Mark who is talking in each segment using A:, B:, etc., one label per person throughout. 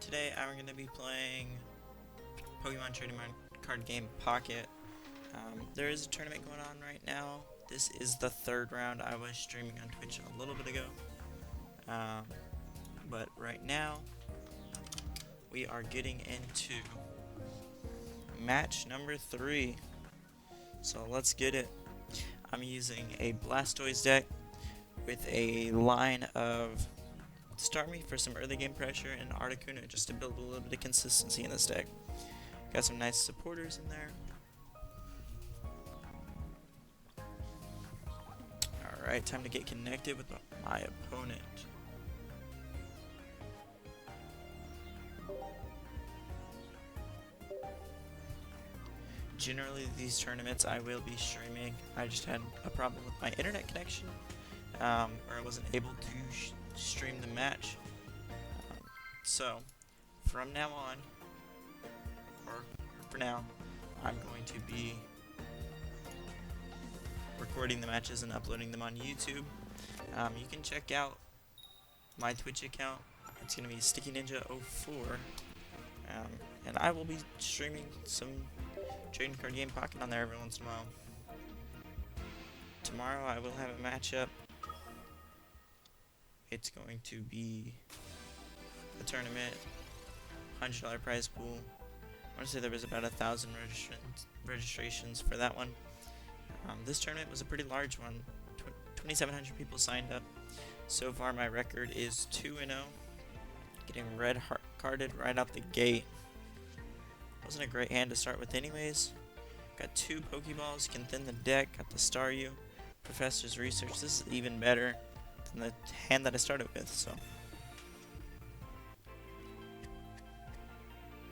A: Today I'm going to be playing Pokemon Trading Card Game Pocket. There is a tournament going on right now. This is the third round. I was streaming on Twitch a little bit ago. But right now, we are getting into match number 3. So let's get it. I'm using a Blastoise deck with a line of Starmie for some early game pressure and Articuno just to build a little bit of consistency in this deck. Got some nice supporters in there. Alright, time to get connected with my opponent. Generally, these tournaments I will be streaming. I just had a problem with my internet connection, or I wasn't able to stream the match. So, from now on, or for now, I'm going to be recording the matches and uploading them on YouTube. You can check out my Twitch account. It's going to be Sticky Ninja 04, and I will be streaming some Trading Card Game Pocket on there every once in a while. Tomorrow I will have a matchup. It's going to be a tournament, $100 prize pool. I want to say there was about 1,000 registrations for that one. This tournament was a pretty large one. 2,700 people signed up. So far my record is 2-0. Getting red carded right out the gate. Wasn't a great hand to start with anyways. Got 2 Pokeballs, can thin the deck, got the Staryu, Professor's Research. This is even better than the hand that I started with, so.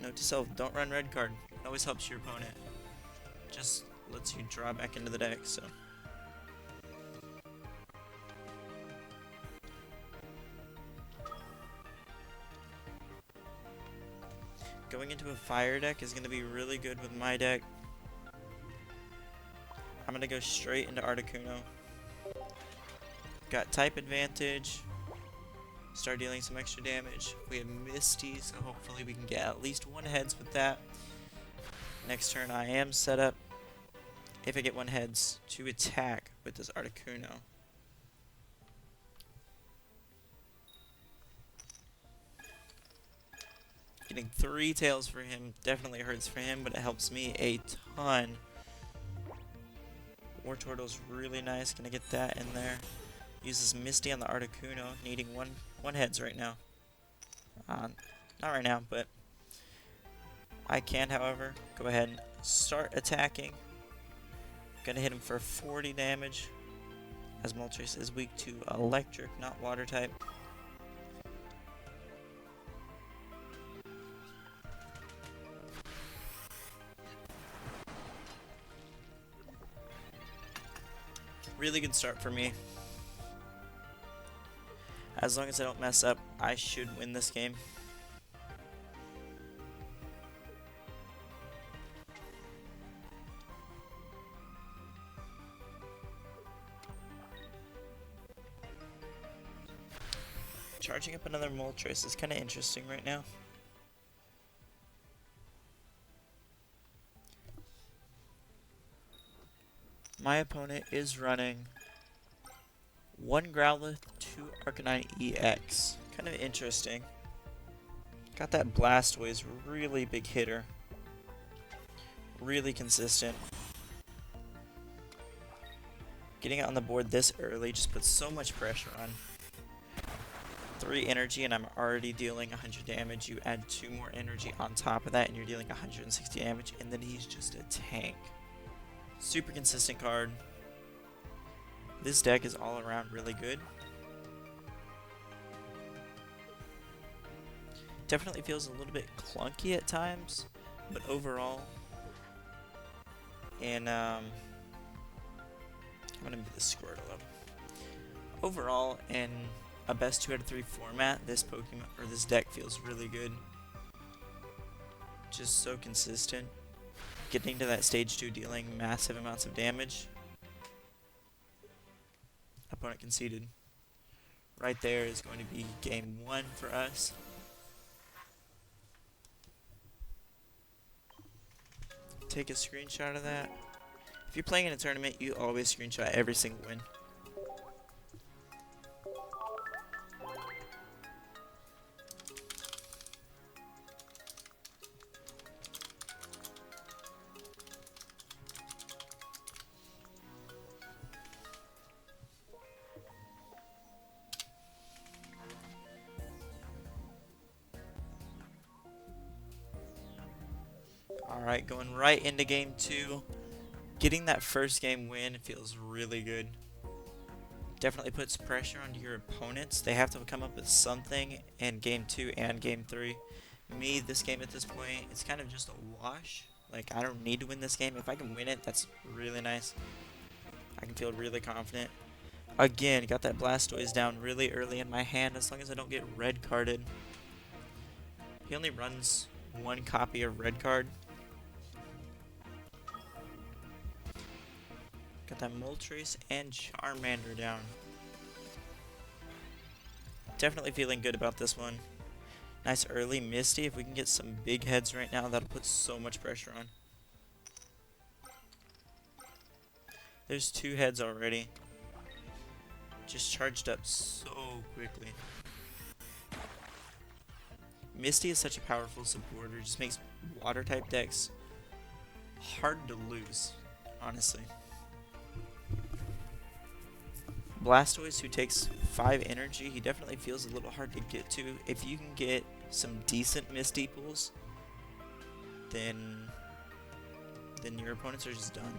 A: Note to self, don't run red card. It always helps your opponent. Just lets you draw back into the deck, so. Going into a fire deck is going to be really good with my deck. I'm going to go straight into Articuno. Got type advantage. Start dealing some extra damage. We have Misty, so hopefully we can get at least 1 heads with that. Next turn I am set up, if I get 1 heads, to attack with this Articuno. Getting 3 tails for him definitely hurts for him, but it helps me a ton. War Turtle's really nice. Gonna get that in there. Uses Misty on the Articuno, needing one heads right now. Not right now, but I can, however, go ahead and start attacking. Gonna hit him for 40 damage, as Moltres is weak to electric, not water type. Really good start for me. As long as I don't mess up, I should win this game. Charging up another Moltres is kind of interesting right now. My opponent is running 1 Growlithe, 2 Arcanine EX. Kind of interesting. Got that Blastoise, really big hitter. Really consistent. Getting it on the board this early just puts so much pressure on. 3 energy and I'm already dealing 100 damage. You add 2 more energy on top of that and you're dealing 160 damage, and then he's just a tank. Super consistent card. This deck is all around really good. Definitely feels a little bit clunky at times, but overall, and I'm gonna move the Squirtle up. Overall, in a best 2 out of 3 format, this Pokemon or this deck feels really good. Just so consistent. Getting to that stage 2, dealing massive amounts of damage. Opponent conceded. Right there is going to be game 1 for us. take a screenshot of that. If you're playing in a tournament, you always screenshot every single win. Alright, going right into game 2. Getting that first game win feels really good. Definitely puts pressure on your opponents. They have to come up with something in game 2 and game 3. Me, this game at this point, it's kind of just a wash. Like, I don't need to win this game. If I can win it, that's really nice. I can feel really confident. Again, got that Blastoise down really early in my hand as long as I don't get red carded. He only runs one copy of red card. Got that Moltres and Charmander down. Definitely feeling good about this one. Nice early Misty. If we can get some big heads right now, that'll put so much pressure on. There's 2 heads already. Just charged up so quickly. Misty is such a powerful supporter. Just makes water type decks hard to lose, honestly. Blastoise, who takes 5 energy, he definitely feels a little hard to get to. If you can get some decent Misty pools, then your opponents are just done.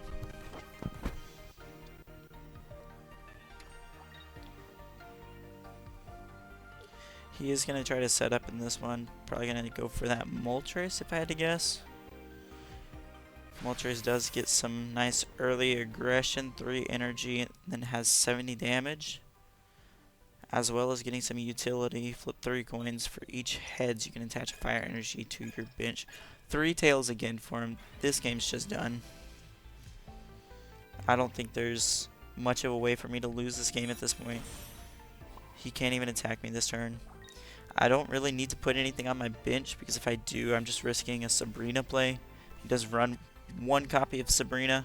A: He is going to try to set up in this one. Probably going to go for that Moltres if I had to guess. Moltres does get some nice early aggression, 3 energy, and then has 70 damage. As well as getting some utility. Flip 3 coins for each heads. You can attach a fire energy to your bench. 3 tails again for him. This game's just done. I don't think there's much of a way for me to lose this game at this point. He can't even attack me this turn. I don't really need to put anything on my bench because if I do, I'm just risking a Sabrina play. He does run 1 copy of Sabrina.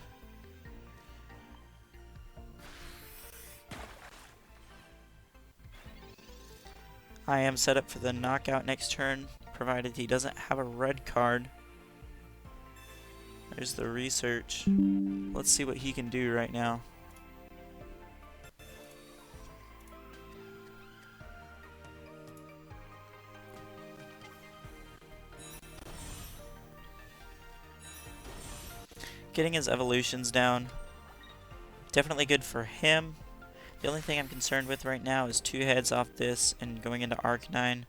A: I am set up for the knockout next turn, provided he doesn't have a red card. There's the research. Let's see what he can do right now. Getting his evolutions down. Definitely good for him. The only thing I'm concerned with right now is 2 heads off this and going into Arcanine.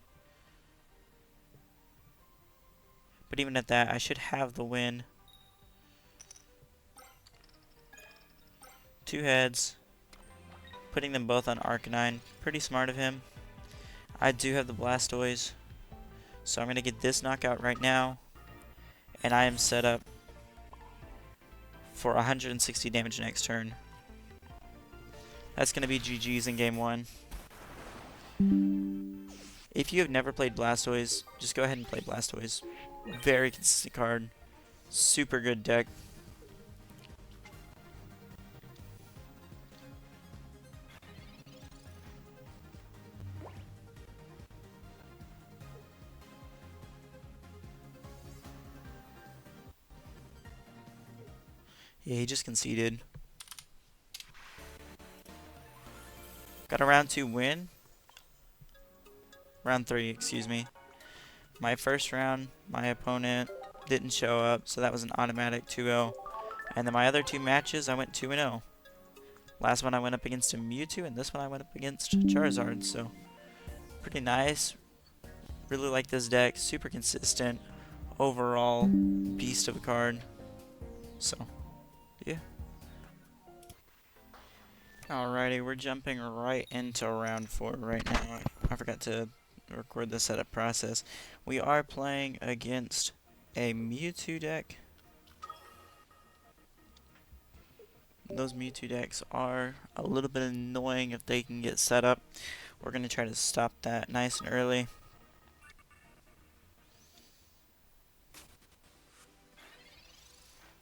A: But even at that, I should have the win. 2 heads. Putting them both on Arcanine. Pretty smart of him. I do have the Blastoise. So I'm going to get this knockout right now. And I am set up for 160 damage next turn. That's going to be GG's in game 1. If you have never played Blastoise, just go ahead and play Blastoise. Very consistent card. Super good deck. Yeah, he just conceded. Got a round 2 win. Round 3, excuse me. My first round, my opponent didn't show up, so that was an automatic 2-0. And then my other 2 matches, I went 2-0. Last one I went up against a Mewtwo, and this one I went up against Charizard, so pretty nice. Really like this deck, super consistent. Overall, beast of a card. So, yeah. Alrighty, we're jumping right into round 4 right now. I forgot to record the setup process. We are playing against a Mewtwo deck. Those Mewtwo decks are a little bit annoying if they can get set up. We're going to try to stop that nice and early.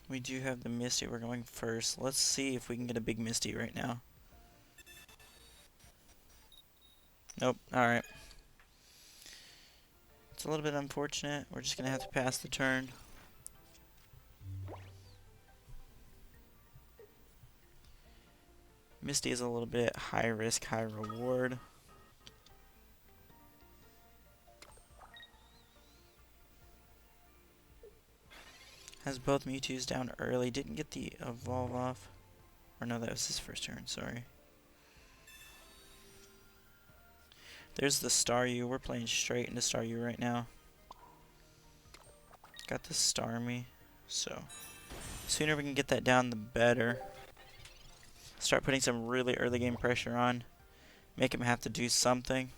A: We do have the Misty. We're going first. Let's see if we can get a big Misty right now. Nope. Alright. It's a little bit unfortunate. We're just going to have to pass the turn. Misty is a little bit high risk, high reward. Has both Mewtwo's down early. Didn't get the evolve off. Or no, that was his first turn. Sorry. There's the Staryu. We're playing straight into Staryu right now. Got the Starmie. So, sooner we can get that down, the better. Start putting some really early game pressure on. Make him have to do something.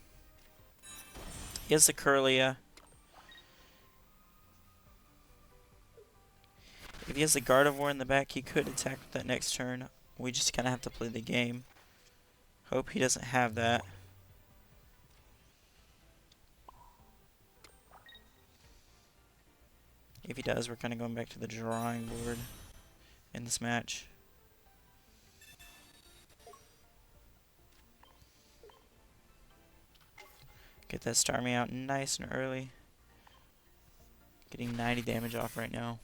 A: He has the Curlia. If he has the Gardevoir in the back, he could attack with that next turn. We just kind of have to play the game. Hope he doesn't have that. If he does, we're kind of going back to the drawing board in this match. Get that Starmie out nice and early. Getting 90 damage off right now.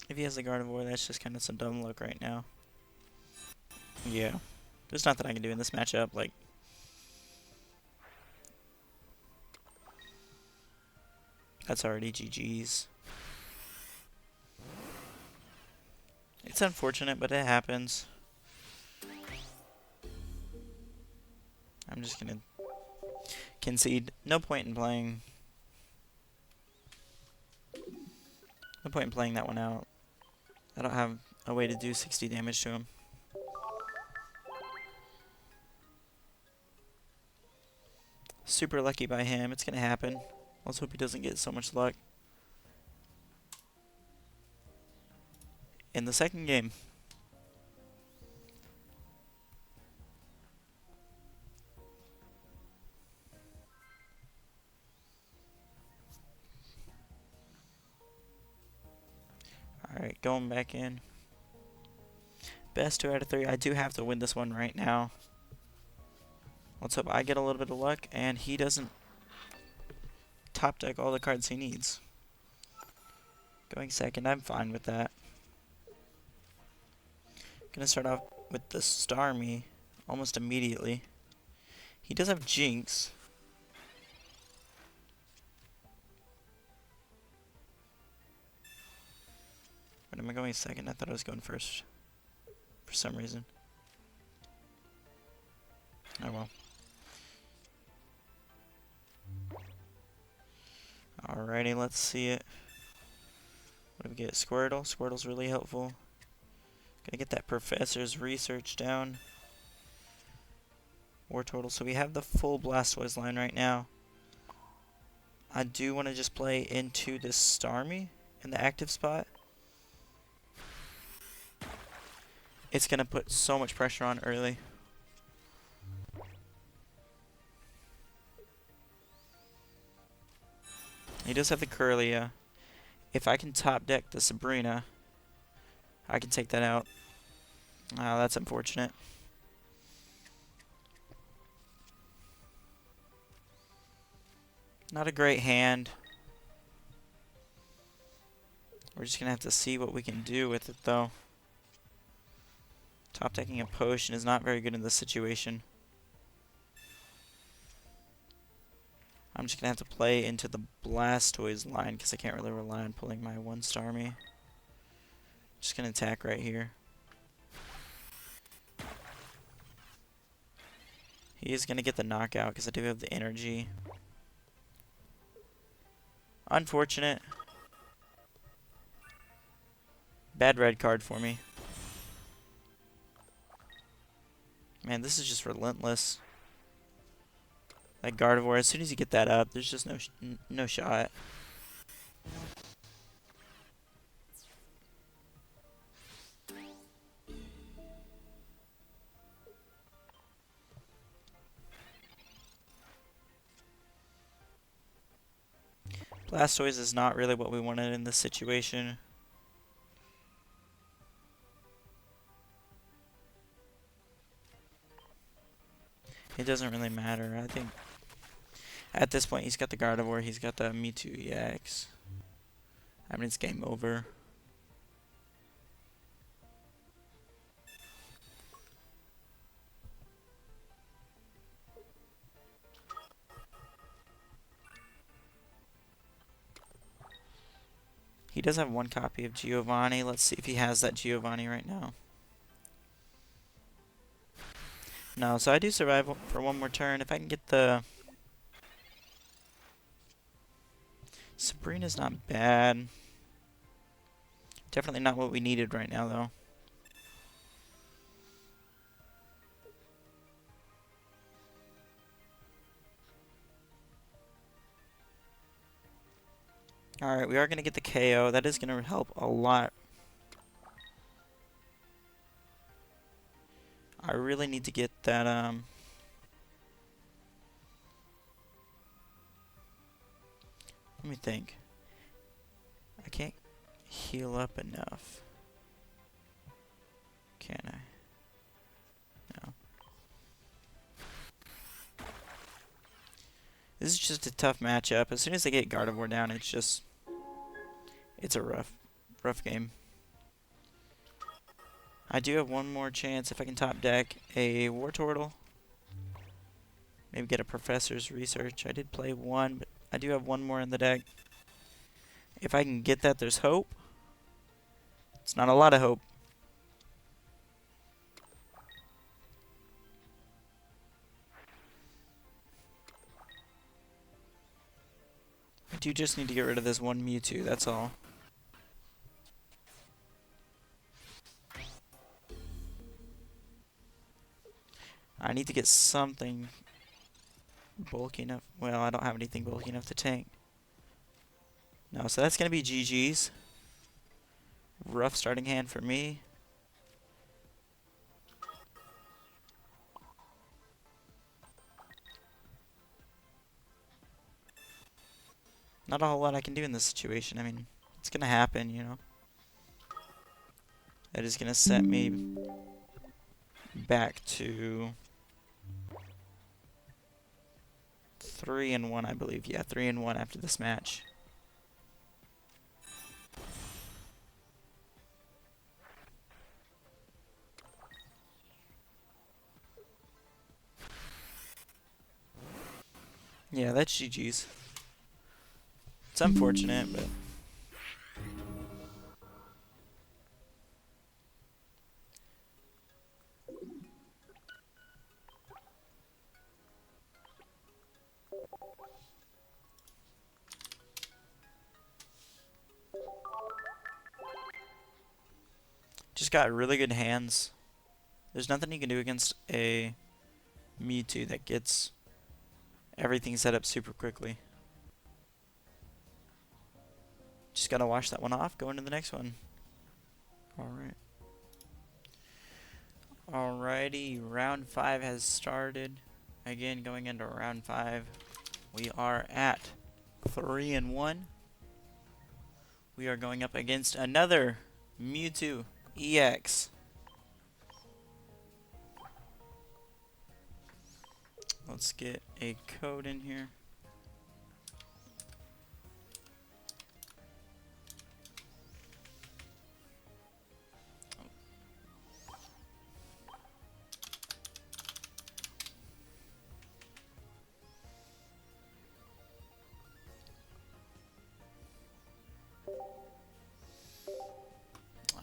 A: If he has the Gardevoir, that's just kind of some dumb luck right now. Yeah. There's nothing I can do in this matchup. Like, that's already GG's. It's unfortunate, but it happens. I'm just gonna concede. No point in playing. No point in playing that one out. I don't have a way to do 60 damage to him. Super lucky by him. It's gonna happen. Let's hope he doesn't get so much luck in the second game. Alright, going back in. Best 2 out of 3. I do have to win this one right now. Let's hope I get a little bit of luck and he doesn't top deck all the cards he needs. Going second, I'm fine with that. Gonna start off with the Starmie almost immediately. He does have Jinx. But am I going second? I thought I was going first for some reason. Oh well. Alrighty, let's see it. What do we get? Squirtle. Squirtle's really helpful. Gonna get that Professor's Research down. War Turtle. So we have the full Blastoise line right now. I do want to just play into this Starmie in the active spot. It's gonna put so much pressure on early. He does have the Curlia. If I can top deck the Sabrina, I can take that out. Oh, that's unfortunate. Not a great hand. We're just gonna have to see what we can do with it though. Top decking a potion is not very good in this situation. I'm just gonna have to play into the Blastoise line because I can't really rely on pulling my one Starmie. Just gonna attack right here. He is gonna get the knockout because I do have the energy. Unfortunate. Bad red card for me. Man, this is just relentless. Like Gardevoir, as soon as you get that up, there's just no shot. Blastoise is not really what we wanted in this situation. It doesn't really matter. I think at this point he's got the Gardevoir, he's got the Mewtwo EX. I mean, it's game over. He does have one copy of Giovanni. Let's see if he has that Giovanni right now. No, so I do survive for one more turn. If I can get the... Sabrina's not bad. Definitely not what we needed right now, though. Alright, we are going to get the KO. That is going to help a lot. I really need to get that, let me think. I can't heal up enough. Can I? No. This is just a tough matchup. As soon as I get Gardevoir down, it's a rough game. I do have one more chance if I can top deck a Wartortle. Maybe get a Professor's Research. I did play one, but I do have one more in the deck. If I can get that, there's hope. It's not a lot of hope. I do just need to get rid of this one Mewtwo, that's all. I need to get something bulky enough. Well, I don't have anything bulky enough to tank. No, so that's going to be GG's. Rough starting hand for me. Not a whole lot I can do in this situation. I mean, it's going to happen, you know. That is going to set me back to 3-1, I believe. Yeah, 3-1 after this match. Yeah, that's GG's. It's unfortunate, but... just got really good hands. There's nothing you can do against a Mewtwo that gets everything set up super quickly. Just gotta wash that one off, go into the next one. Alright. Alrighty, round 5 has started. Again, going into round 5. We are at 3-1. We are going up against another Mewtwo EX. Let's get a code in here.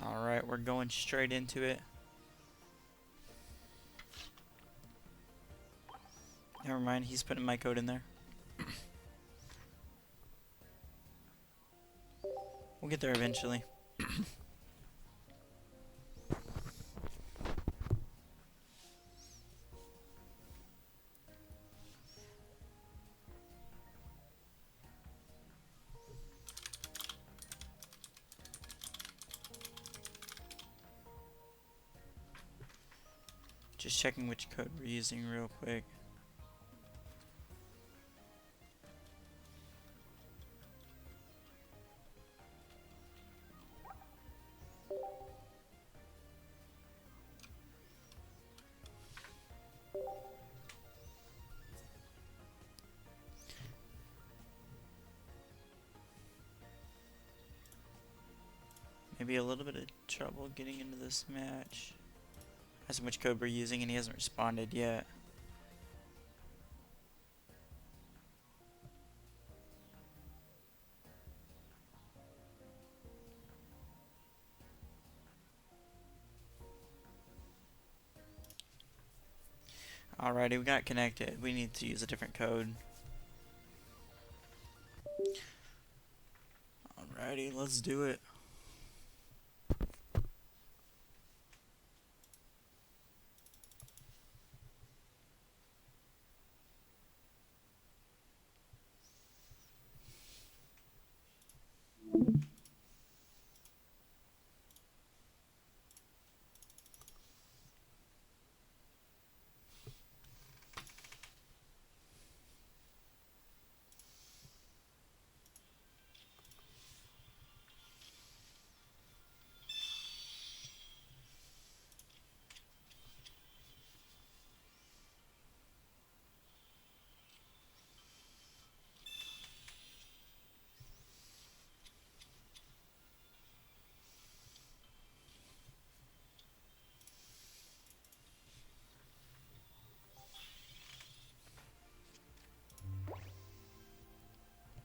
A: Alright, we're going straight into it. Never mind, he's putting my code in there. We'll get there eventually. Just checking which code we're using real quick. maybe a little bit of trouble getting into this match. That's how much code we're using, and he hasn't responded yet. Alrighty, we got connected. We need to use a different code. Alrighty, let's do it.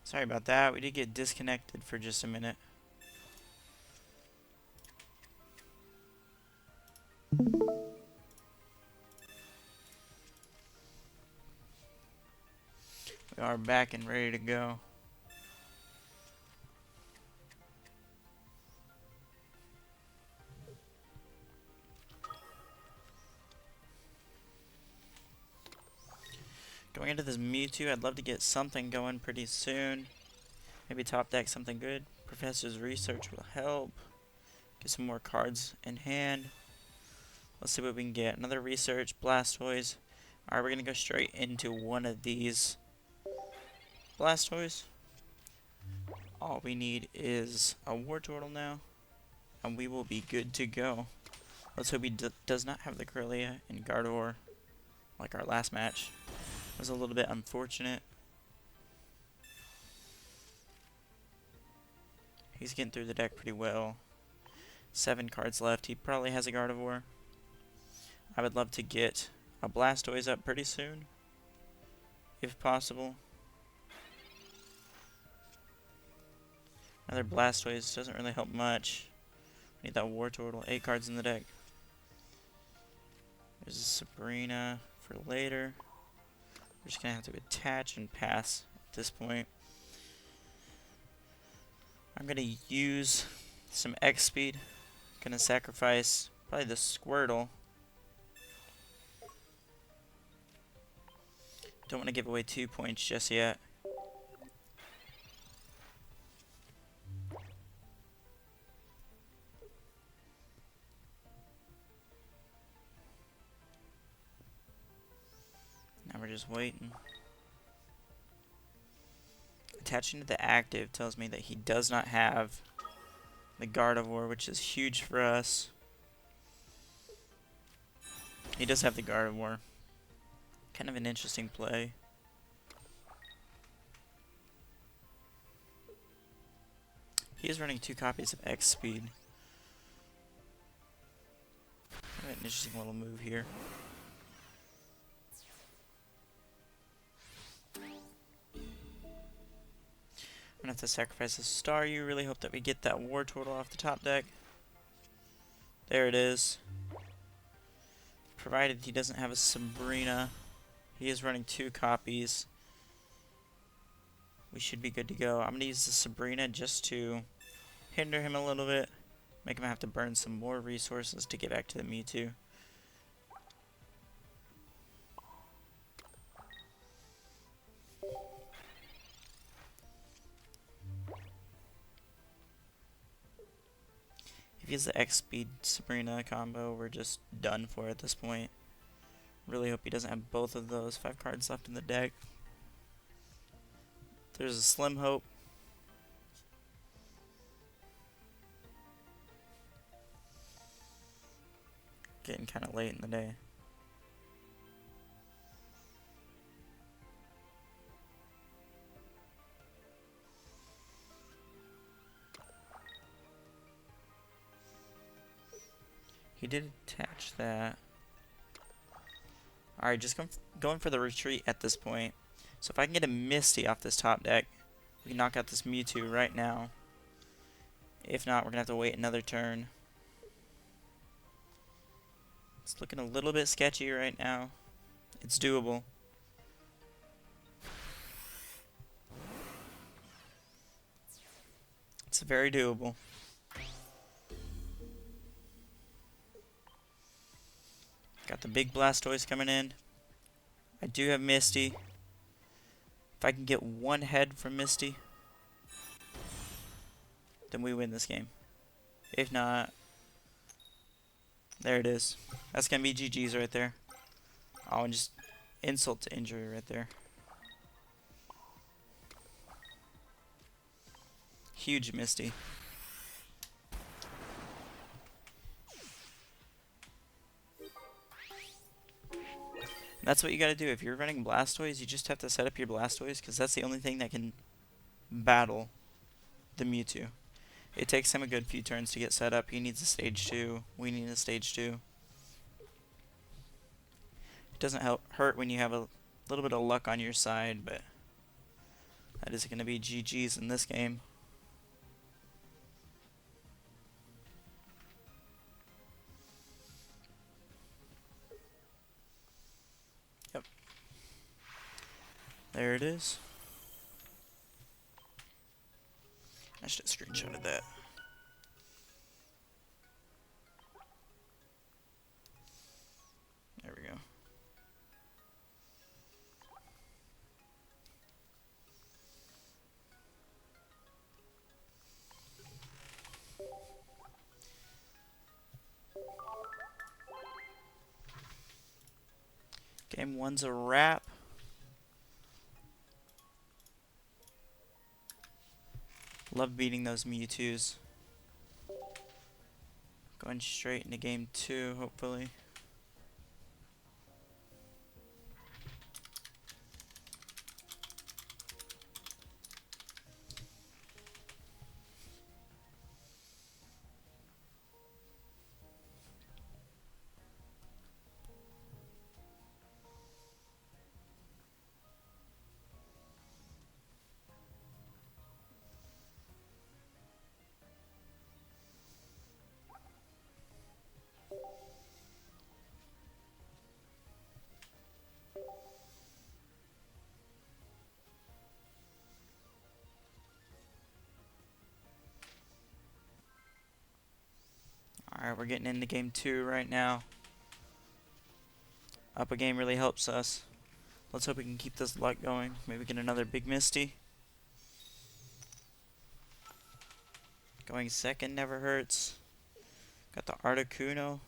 A: Sorry about that. We did get disconnected for just a minute. We are back and ready to go. Going into this Mewtwo, I'd love to get something going pretty soon. Maybe top deck something good. Professor's Research will help. Get some more cards in hand. Let's see what we can get. Another Research, Blastoise. Alright, we're going to go straight into one of these Blastoise. All we need is a War Turtle now, and we will be good to go. Let's hope he does not have the Corellia and Gardevoir like our last match. It was a little bit unfortunate. He's getting through the deck pretty well. 7 cards left. He probably has a Gardevoir. I would love to get a Blastoise up pretty soon, if possible. Another Blastoise doesn't really help much. Need that War Turtle. 8 cards in the deck. There's a Sabrina for later. We're just going to have to attach and pass at this point. I'm going to use some X speed. Going to sacrifice probably the Squirtle. Don't want to give away 2 points just yet. Now we're just waiting. Attaching to the active tells me that he does not have the Gardevoir, which is huge for us. He does have the Gardevoir. Kind of an interesting play. He is running 2 copies of X Speed. An interesting little move here. I'm gonna have to sacrifice a Staryu. Really hope that we get that War Turtle off the top deck. There it is. Provided he doesn't have a Sabrina. He is running 2 copies. We should be good to go. I'm gonna use the Sabrina just to hinder him a little bit. Make him have to burn some more resources to get back to the Mewtwo. If he has the X-Speed Sabrina combo, we're just done for at this point. Really hope he doesn't have both of those. 5 cards left in the deck. There's a slim hope. Getting kind of late in the day. we did attach that. Alright, just going for the retreat at this point. So if I can get a Misty off this top deck, we can knock out this Mewtwo right now. If not, we're going to have to wait another turn. It's looking a little bit sketchy right now. It's doable. It's very doable. Got the big Blastoise coming in. I do have Misty. If I can get one head from Misty, then we win this game. If not, there it is. That's going to be GG's right there. Oh, and just insult to injury right there. Huge Misty. And that's what you gotta do. If you're running Blastoise, you just have to set up your Blastoise, because that's the only thing that can battle the Mewtwo. It takes him a good few turns to get set up. He needs a stage 2. We need a stage 2. It doesn't hurt when you have a little bit of luck on your side, but that is going to be GG's in this game. Yep. There it is. I should have screenshotted that. There we go. Game 1's a wrap. Love beating those Mewtwo's. Going straight into game 2, hopefully. Alright, we're getting into game 2 right now. Up a game really helps us. Let's hope we can keep this luck going. Maybe get another big Misty. Going second never hurts. Got the Articuno.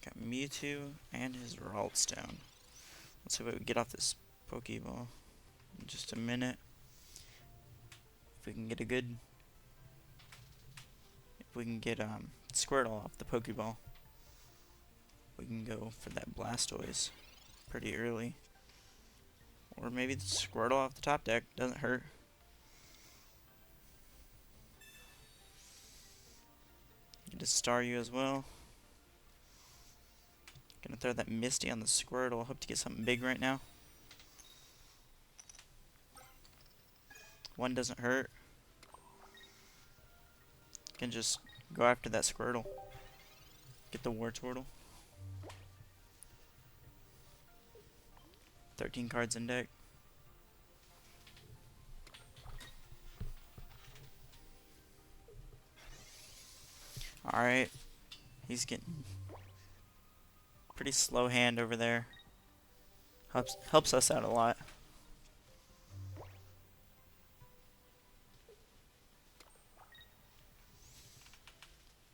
A: Got Mewtwo and his Raltstone. Let's see what we get off this Pokeball in just a minute. If we can get Squirtle off the Pokeball, we can go for that Blastoise pretty early. Or maybe the Squirtle off the top deck, doesn't hurt. Get a Staryu as well. Gonna throw that Misty on the Squirtle. Hope to get something big right now. One doesn't hurt. Can just go after that Squirtle. Get the Wartortle. 13 cards in deck. Alright. He's getting pretty slow hand over there. Helps us out a lot.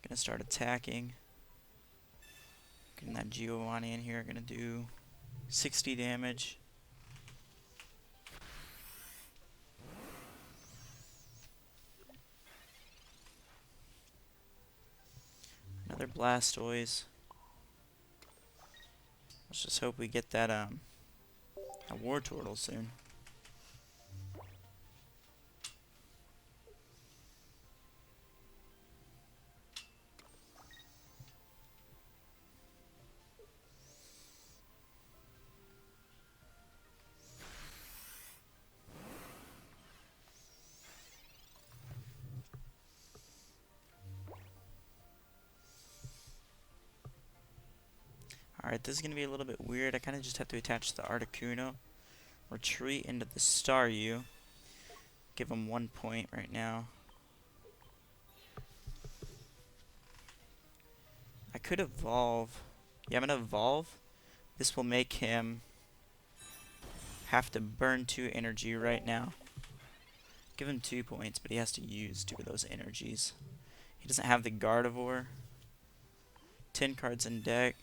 A: Gonna start attacking. Getting that Giovanni in here. Gonna do 60 damage. Another Blastoise. Let's just hope we get that a War Turtle soon. Alright, this is going to be a little bit weird. I kind of just have to attach the Articuno. Retreat into the Staryu. Give him 1 point right now. I could evolve. Yeah, I'm going to evolve. This will make him have to burn 2 energy right now. Give him 2 points, but he has to use 2 of those energies. He doesn't have the Gardevoir. 10 cards in deck.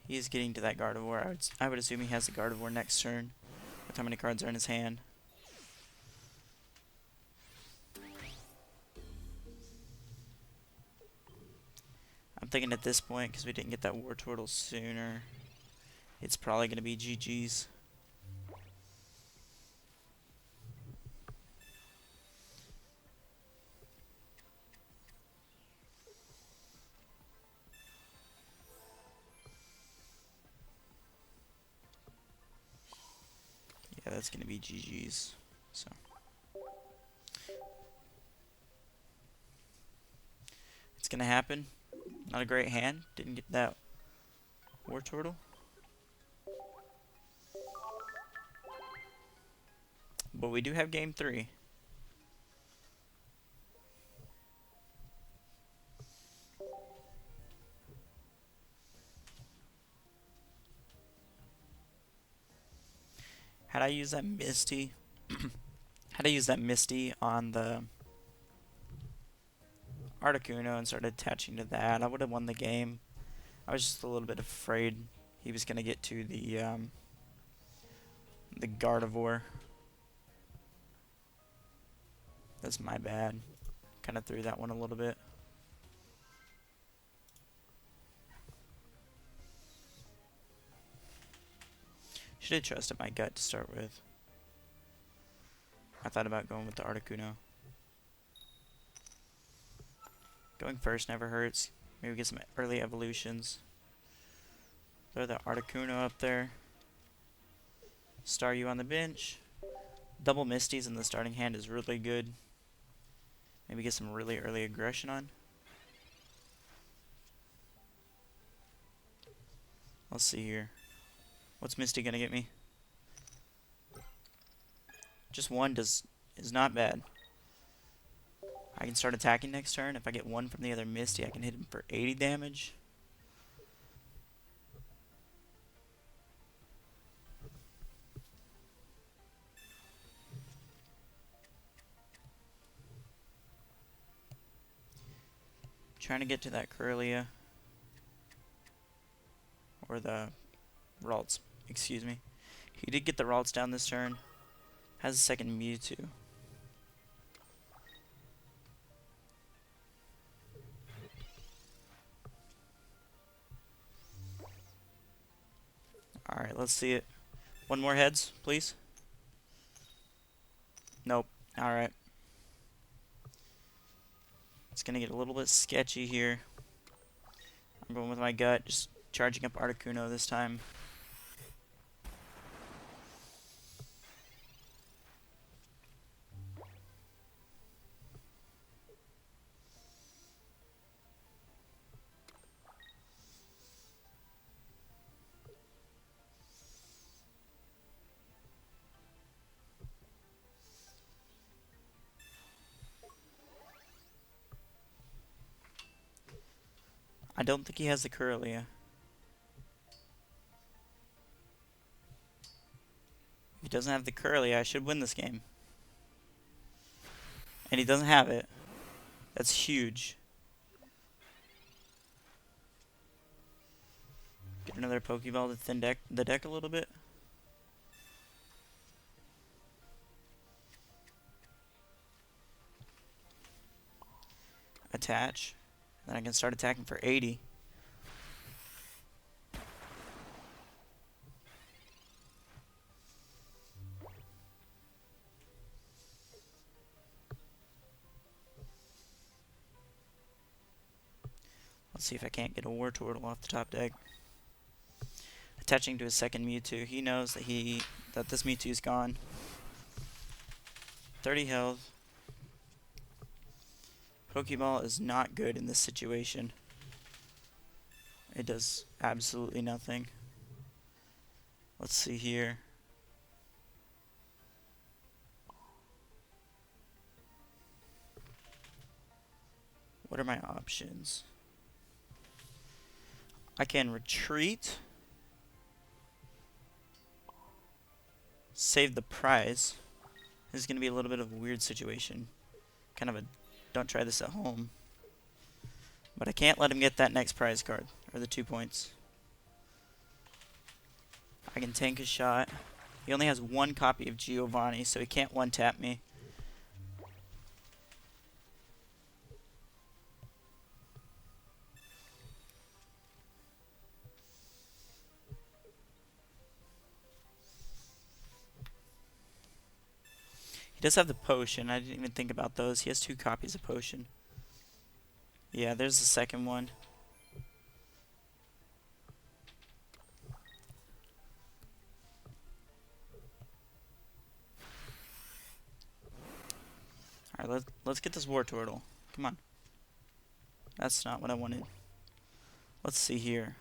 A: He is getting to that Gardevoir. I would assume he has the Gardevoir next turn, with how many cards are in his hand. I'm thinking at this point, because we didn't get that War Turtle sooner, it's probably going to be GG's. Yeah, that's going to be GG's. So it's going to happen. Not a great hand. Didn't get that War Turtle. But we do have game 3. Had I used that Misty, had I used that Misty on the Articuno and started attaching to that, I would have won the game. I was just a little bit afraid he was going to get to the Gardevoir. That's my bad. Kind of threw that one a little bit. Should have trusted my gut to start with. I thought about going with the Articuno. Going first never hurts. Maybe get some early evolutions. Throw the Articuno up there. Staryu on the bench. Double Misties in the starting hand is really good. Maybe get some really early aggression on. Let's see here. What's Misty gonna get me? Just 1 is not bad. I can start attacking next turn. If I get 1 from the other Misty, I can hit him for 80 damage. Trying to get to that Kirlia. Or the Ralts, excuse me. He did get the Ralts down this turn. Has a second Mewtwo. Alright, let's see it. 1 more heads, please. Nope. Alright. It's going to get a little bit sketchy here. I'm going with my gut, just charging up Articuno this time. I don't think he has the Kirlia. If he doesn't have the Kirlia, I should win this game. And he doesn't have it. That's huge. Get another Pokeball to thin deck the deck a little bit. attach. Then I can start attacking for 80. Let's see if I can't get a War Turtle off the top deck. Attaching to his second Mewtwo. He knows that this Mewtwo is gone. 30 health. Pokeball is not good in this situation. It does absolutely nothing. Let's see here. What are my options? I can retreat. Save the prize. This is going to be a little bit of a weird situation. Kind of a don't try this at home. But I can't let him get that next prize card, or the 2 points. I can tank a shot. He only has 1 copy of Giovanni, so he can't one-tap me. He does have the potion. I didn't even think about those. He has 2 copies of potion. Yeah, there's the second one. Alright, let's get this War Turtle. Come on. That's not what I wanted. Let's see here.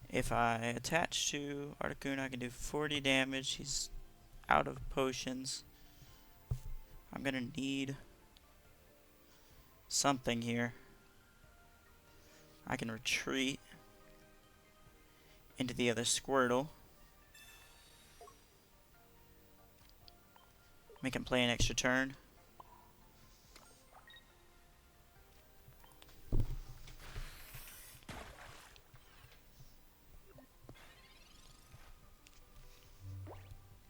A: If I attach to Articuno, I can do 40 damage. He's out of potions. I'm gonna need something here. I can retreat into the other Squirtle. Make him play an extra turn.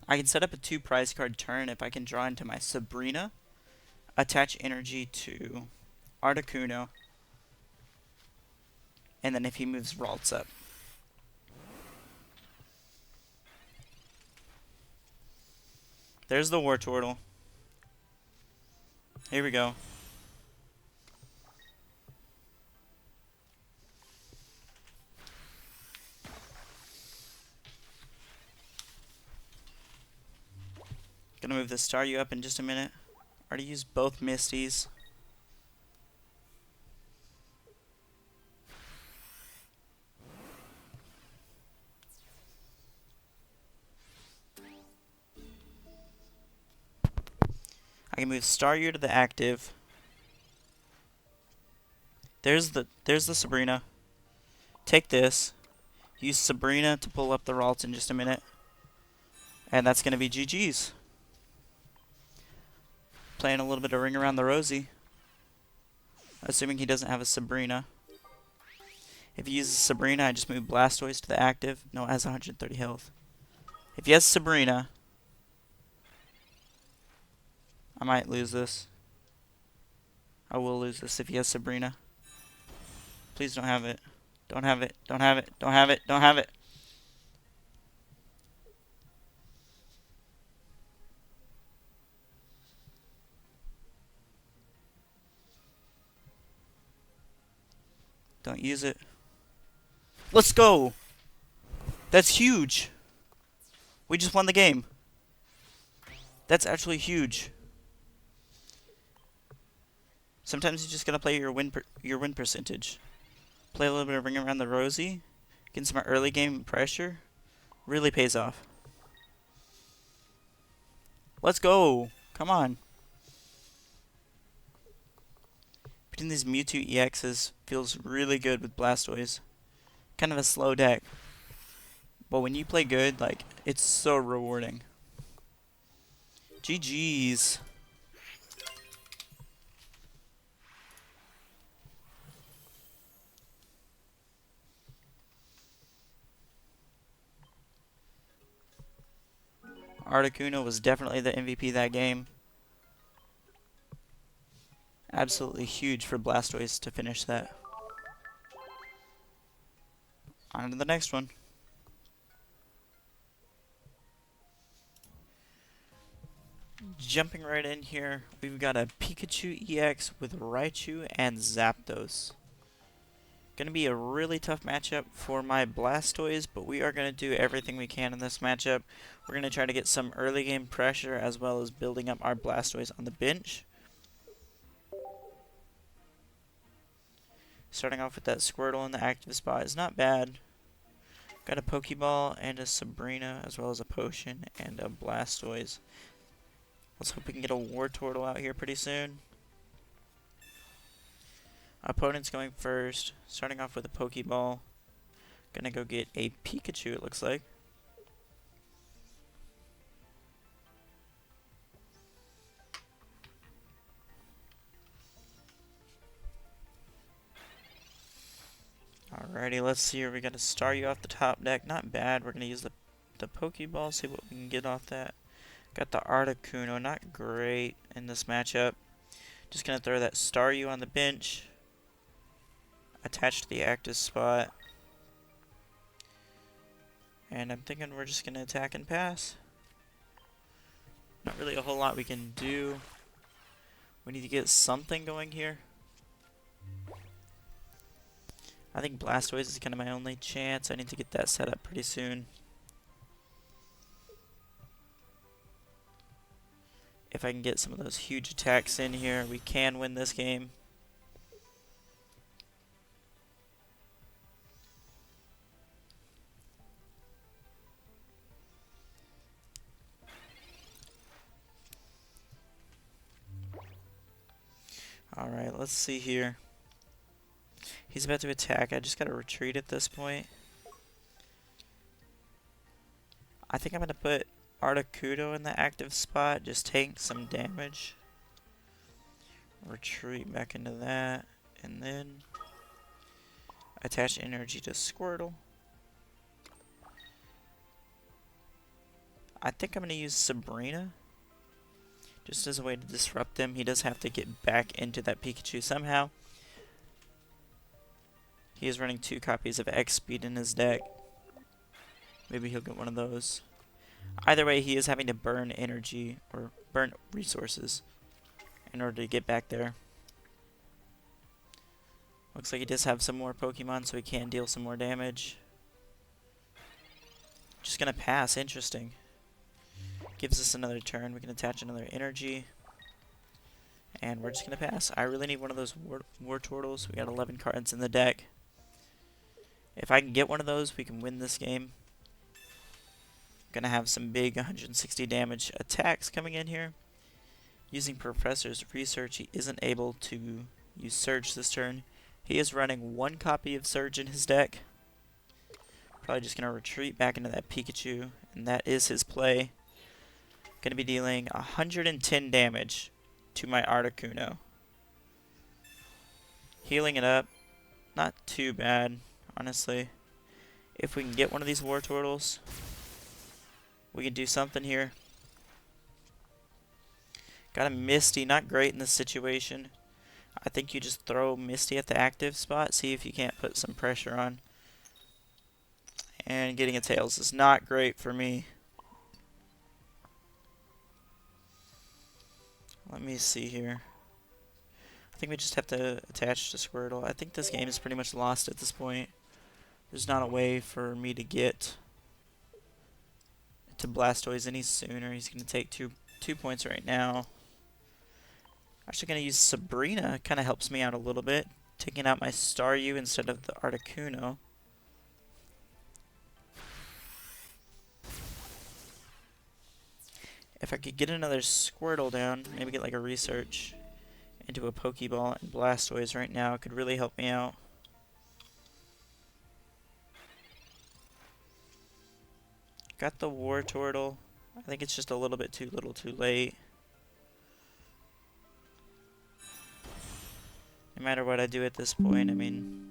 A: I can set up a 2 prize card turn if I can draw into my Sabrina, attach energy to Articuno, and then if he moves Ralts up. There's the War Turtle. Here we go. Gonna move the Staryu up in just a minute. Already used both Misties. I can move Staryu to the active. There's the Sabrina. Take this. Use Sabrina to pull up the Ralts in just a minute. And that's gonna be GG's. Playing a little bit of Ring Around the Rosie. Assuming he doesn't have a Sabrina. If he uses Sabrina, I just move Blastoise to the active. No, it has 130 health. If he has Sabrina, I might lose this. I will lose this if he has Sabrina. Please don't have it. Don't have it. Don't have it. Don't have it. Don't have it. Don't use it. Let's go! That's huge! We just won the game. That's actually huge. Sometimes you just gotta play your win percentage. Play a little bit of Ring Around the Rosie. Get some early game pressure. Really pays off. Let's go! Come on. Putting these Mewtwo EXs feels really good with Blastoise. Kind of a slow deck. But when you play good, like, it's so rewarding. GG's. Articuno was definitely the MVP that game. Absolutely huge for Blastoise to finish that. On to the next one. Jumping right in here, we've got a Pikachu EX with Raichu and Zapdos. Gonna be a really tough matchup for my Blastoise, but we are gonna do everything we can in this matchup. We're gonna try to get some early game pressure as well as building up our Blastoise on the bench. Starting off with that Squirtle in the active spot is not bad. Got a Pokeball and a Sabrina as well as a Potion and a Blastoise. Let's hope we can get a Wartortle out here pretty soon. Opponent's going first, starting off with a Pokeball. Gonna go get a Pikachu, it looks like. Alrighty, let's see here. We got a Staryu off the top deck. Not bad. We're gonna use the Pokeball, see what we can get off that. Got the Articuno, not great in this matchup. Just gonna throw that Staryu on the bench. Attached to the active spot. And I'm thinking we're just going to attack and pass. Not really a whole lot we can do. We need to get something going here. I think Blastoise is kind of my only chance. I need to get that set up pretty soon. If I can get some of those huge attacks in here, we can win this game. Alright, let's see here. He's about to attack. I just gotta retreat at this point. I think I'm gonna put Articuno in the active spot. Just take some damage. Retreat back into that. And then attach energy to Squirtle. I think I'm gonna use Sabrina. Just as a way to disrupt him. He does have to get back into that Pikachu somehow. He is running 2 copies of X-Speed in his deck. Maybe he'll get one of those. Either way, he is having to burn energy or burn resources in order to get back there. Looks like he does have some more Pokemon, so he can deal some more damage. Just gonna pass. Interesting. Gives us another turn. We can attach another energy. And we're just going to pass. I really need one of those Wartortles. We got 11 cards in the deck. If I can get one of those, we can win this game. Going to have some big 160 damage attacks coming in here. Using Professor's Research, he isn't able to use Surge this turn. He is running 1 copy of Surge in his deck. Probably just going to retreat back into that Pikachu. And that is his play. Going to be dealing 110 damage to my Articuno. Healing it up. Not too bad, honestly. If we can get one of these Wartortles, we can do something here. Got a Misty. Not great in this situation. I think you just throw Misty at the active spot. See if you can't put some pressure on. And getting a Tails is not great for me. Let me see here. I think we just have to attach to Squirtle. I think this game is pretty much lost at this point. There's not a way for me to get to Blastoise any sooner. He's going to take two points right now. Actually going to use Sabrina. Kind of helps me out a little bit. Taking out my Staryu instead of the Articuno. If I could get another Squirtle down, maybe get like a Research into a Pokeball and Blastoise right now, it could really help me out. Got the Wartortle. I think it's just a little bit too little too late. No matter what I do at this point, I mean,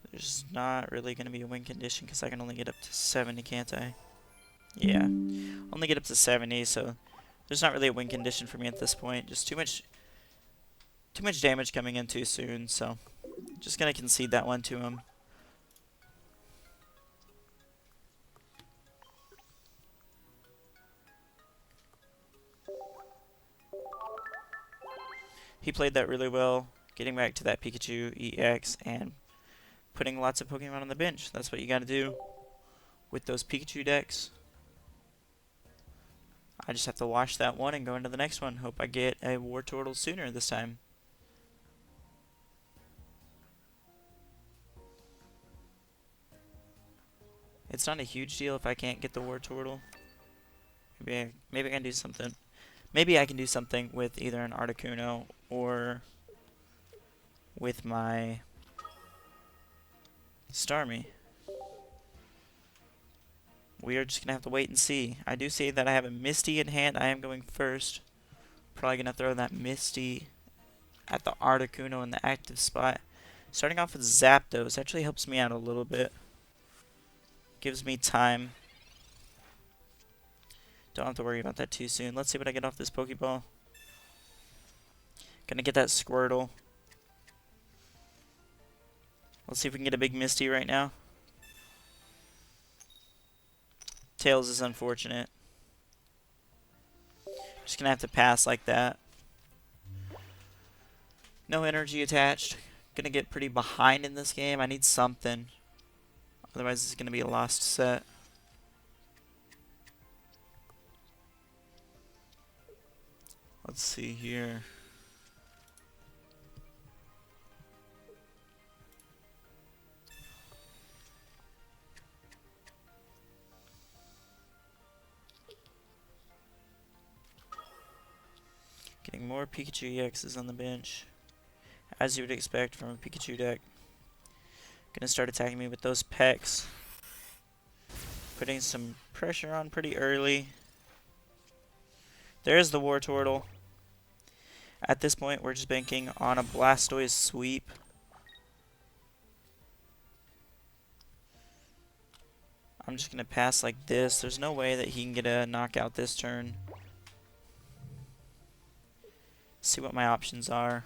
A: there's not really going to be a win condition because I can only get up to 70, can't I? Yeah, only get up to 70, so there's not really a win condition for me at this point. Just too much Too much damage coming in too soon, so just gonna concede that one to him. He played that really well, getting back to that Pikachu EX and putting lots of Pokemon on the bench. That's what you gotta do with those Pikachu decks. I just have to wash that one and go into the next one. Hope I get a Wartortle sooner this time. It's not a huge deal if I can't get the Wartortle. Maybe I can do something. Maybe I can do something with either an Articuno or with my Starmie. We are just going to have to wait and see. I do see that I have a Misty in hand. I am going first. Probably going to throw that Misty at the Articuno in the active spot. Starting off with Zapdos actually helps me out a little bit. Gives me time. Don't have to worry about that too soon. Let's see what I get off this Pokeball. Gonna get that Squirtle. Let's see if we can get a big Misty right now. Tails is unfortunate. Just gonna have to pass like that. No energy attached. Gonna get pretty behind in this game. I need something. Otherwise it's gonna be a lost set. Let's see here. Getting more Pikachu EXs on the bench, as you would expect from a Pikachu deck. Gonna start attacking me with those Pecks. Putting some pressure on pretty early. There's the Wartortle. At this point, we're just banking on a Blastoise sweep. I'm just going to pass like this. There's no way that he can get a knockout this turn. See what my options are.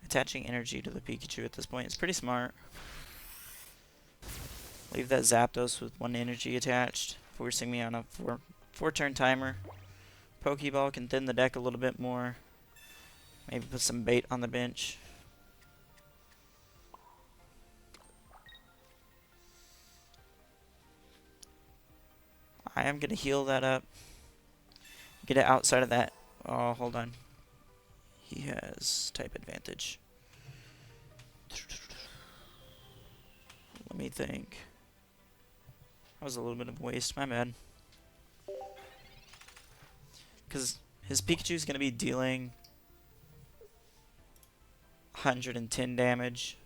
A: Attaching energy to the Pikachu at this point is pretty smart. Leave that Zapdos with one energy attached, forcing me on a four turn timer. Pokeball can thin the deck a little bit more. Maybe put some bait on the bench. I am going to heal that up. Get it outside of that. Oh, hold on. He has type advantage. Let me think. That was a little bit of a waste. My bad. Because his Pikachu is going to be dealing 110 damage.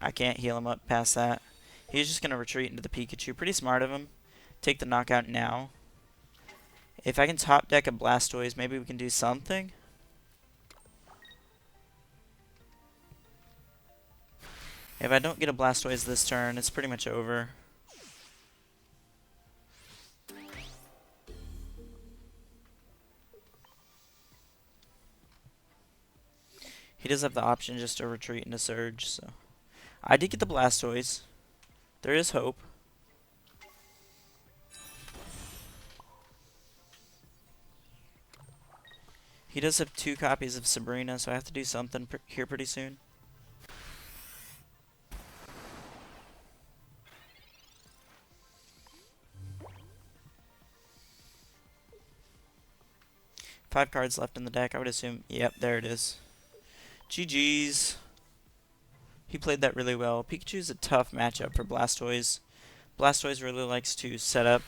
A: I can't heal him up past that. He's just going to retreat into the Pikachu. Pretty smart of him. Take the knockout now. If I can top deck a Blastoise, maybe we can do something. If I don't get a Blastoise this turn, it's pretty much over. He does have the option just to retreat into Surge, so I did get the Blastoise. There is hope. He does have 2 copies of Sabrina, so I have to do something here pretty soon. Five cards left in the deck, I would assume. Yep, there it is. GG's. He played that really well. Pikachu's a tough matchup for Blastoise. Blastoise really likes to set up.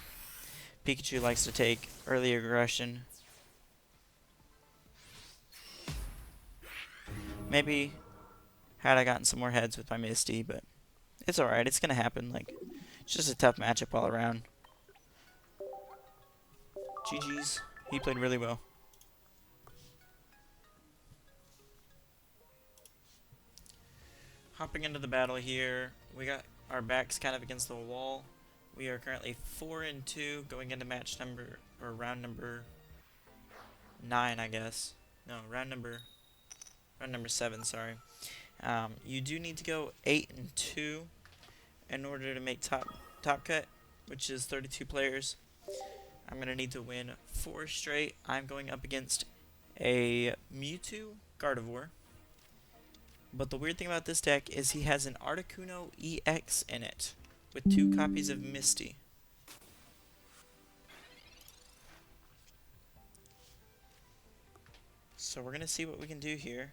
A: Pikachu likes to take early aggression. Maybe had I gotten some more heads with my Misty, but it's alright. It's going to happen. Like, it's just a tough matchup all around. GG's. He played really well. Hopping into the battle here, we got our backs kind of against the wall. We are currently 4-2 going into match number, or round number 9, I guess. No, round number 7, sorry. You do need to go 8-2 in order to make top cut, which is 32 players. I'm going to need to win 4 straight. I'm going up against a Mewtwo Gardevoir. But the weird thing about this deck is he has an Articuno EX in it, with 2 copies of Misty. So we're going to see what we can do here.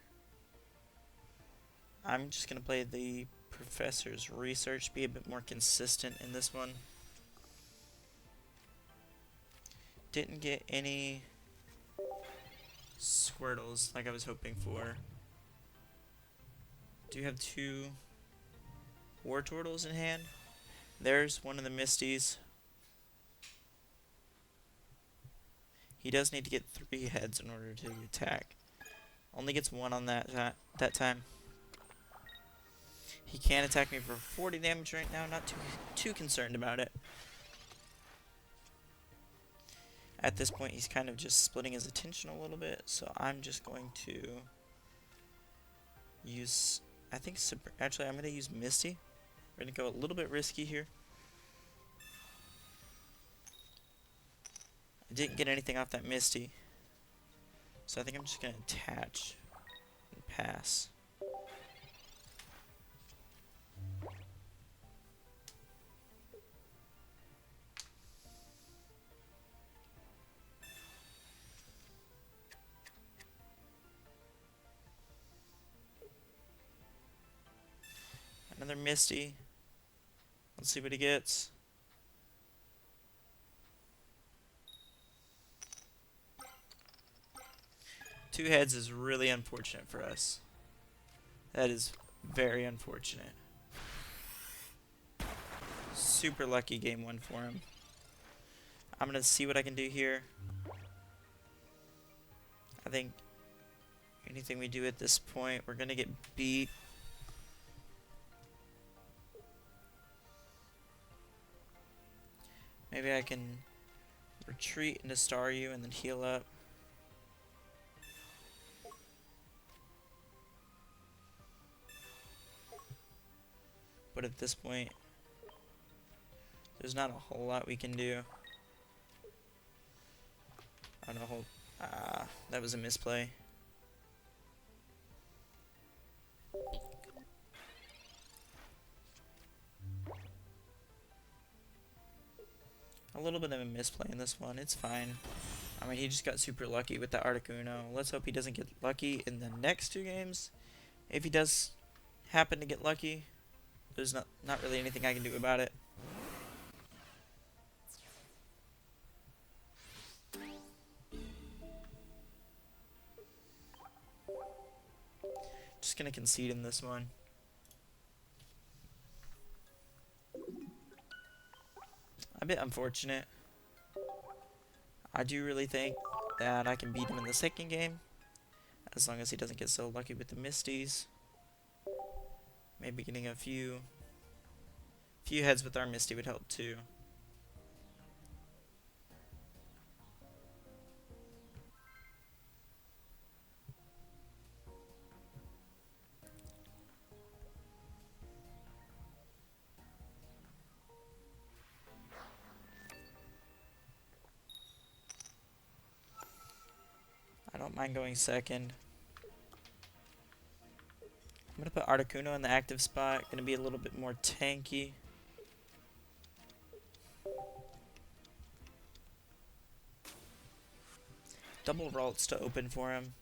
A: I'm just going to play the Professor's Research, be a bit more consistent in this one. Didn't get any Squirtles like I was hoping for. Do have 2 Wartortles in hand. There's one of the Misties. He does need to get 3 heads in order to attack. Only gets 1 on that time. He can attack me for 40 damage right now. Not too concerned about it. At this point, he's kind of just splitting his attention a little bit. So I'm just going to use... Actually, I'm going to use Misty. We're going to go a little bit risky here. I didn't get anything off that Misty. So I think I'm just going to attach and pass. Another Misty. Let's see what he gets. Two heads is really unfortunate for us. That is very unfortunate. Super lucky game 1 for him. I'm going to see what I can do here. I think anything we do at this point, we're going to get beat. Maybe I can retreat into Staryu and then heal up. But at this point, there's not a whole lot we can do. I don't know. That was a misplay. A little bit of a misplay in this one. It's fine. I mean, he just got super lucky with the Articuno. Let's hope he doesn't get lucky in the next 2 games. If he does happen to get lucky, there's not really anything I can do about it. Just gonna concede in this one. A bit unfortunate. I do really think that I can beat him in the second game, as long as he doesn't get so lucky with the Misties. Maybe getting a few heads with our Misty would help too. I don't mind going second. I'm going to put Articuno in the active spot. Going to be a little bit more tanky. Double Ralts to open for him.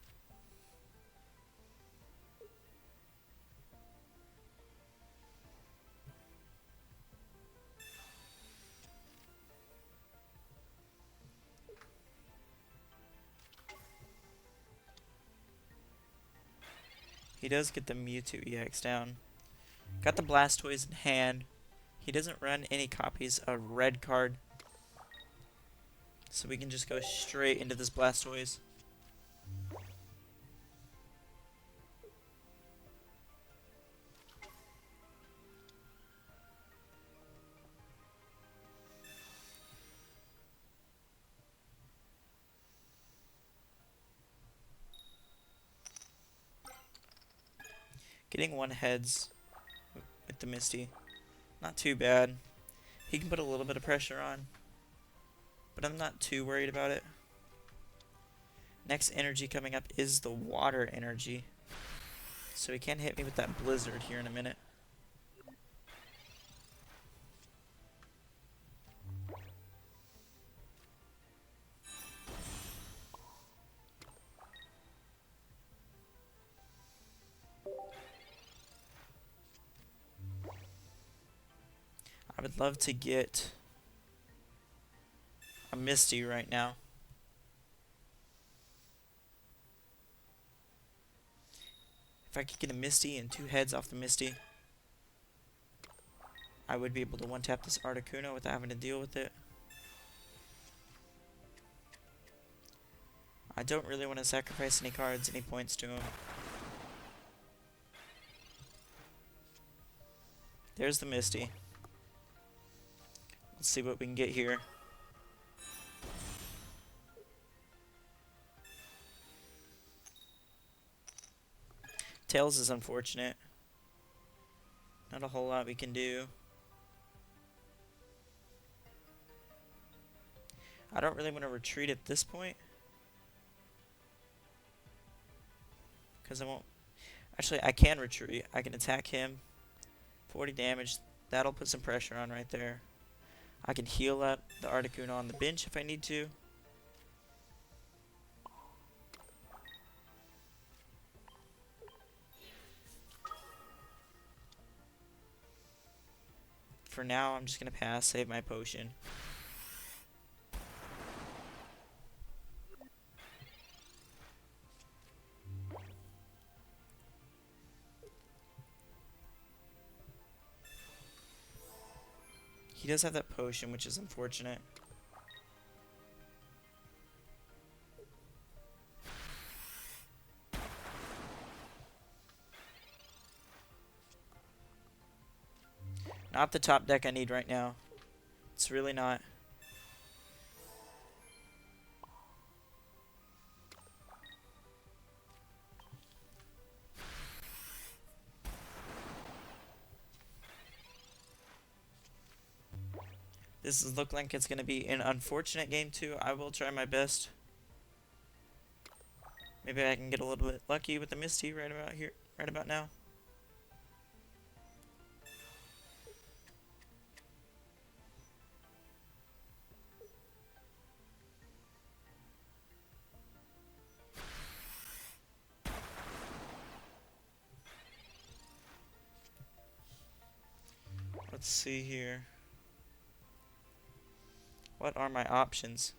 A: He does get the Mewtwo EX down. Got the Blastoise in hand. He doesn't run any copies of red card. So we can just go straight into this Blastoise. Getting 1 heads with the Misty. Not too bad. He can put a little bit of pressure on, but I'm not too worried about it. Next energy coming up is the water energy. So he can hit me with that blizzard here in a minute. I would love to get a Misty right now. If I could get a Misty and 2 heads off the Misty, I would be able to one-tap this Articuno without having to deal with it. I don't really want to sacrifice any cards, any points to him. There's the Misty. Let's see what we can get here. Tails is unfortunate. Not a whole lot we can do. I don't really want to retreat at this point, because I won't. Actually, I can retreat. I can attack him. 40 damage. That'll put some pressure on right there. I can heal up the Articuno on the bench if I need to. For now, I'm just going to pass, save my potion. He does have that potion, which is unfortunate. Not the top deck I need right now. It's really not. This is look like it's going to be an unfortunate game too. I will try my best. Maybe I can get a little bit lucky with the Misty right about here, right about now. Let's see here. What are my options?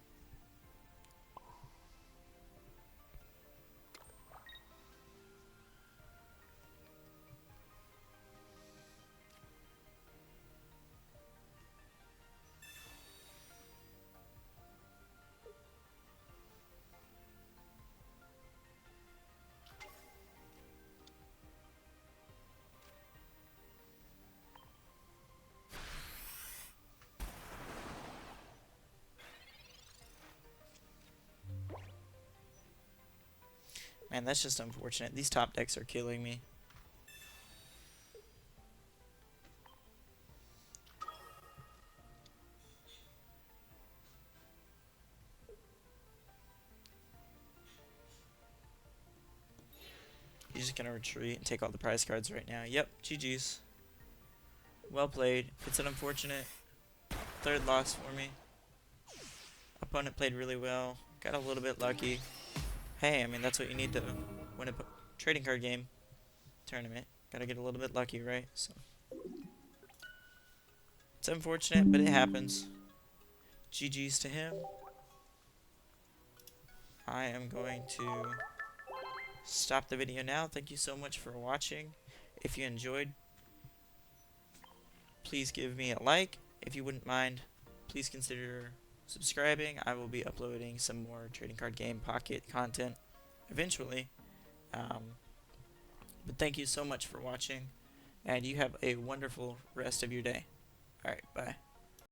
A: Man, that's just unfortunate. These top decks are killing me. He's just gonna retreat and take all the prize cards right now. Yep, GG's. Well played. It's an unfortunate 3rd loss for me. Opponent played really well. Got a little bit lucky. Hey, I mean, that's what you need to win a trading card game tournament. Gotta get a little bit lucky, right? So it's unfortunate, but it happens. GG's to him. I am going to stop the video now. Thank you so much for watching. If you enjoyed, please give me a like. If you wouldn't mind, please consider subscribing. I will be uploading some more trading card game pocket content eventually. But thank you so much for watching, and you have a wonderful rest of your day. Alright, bye.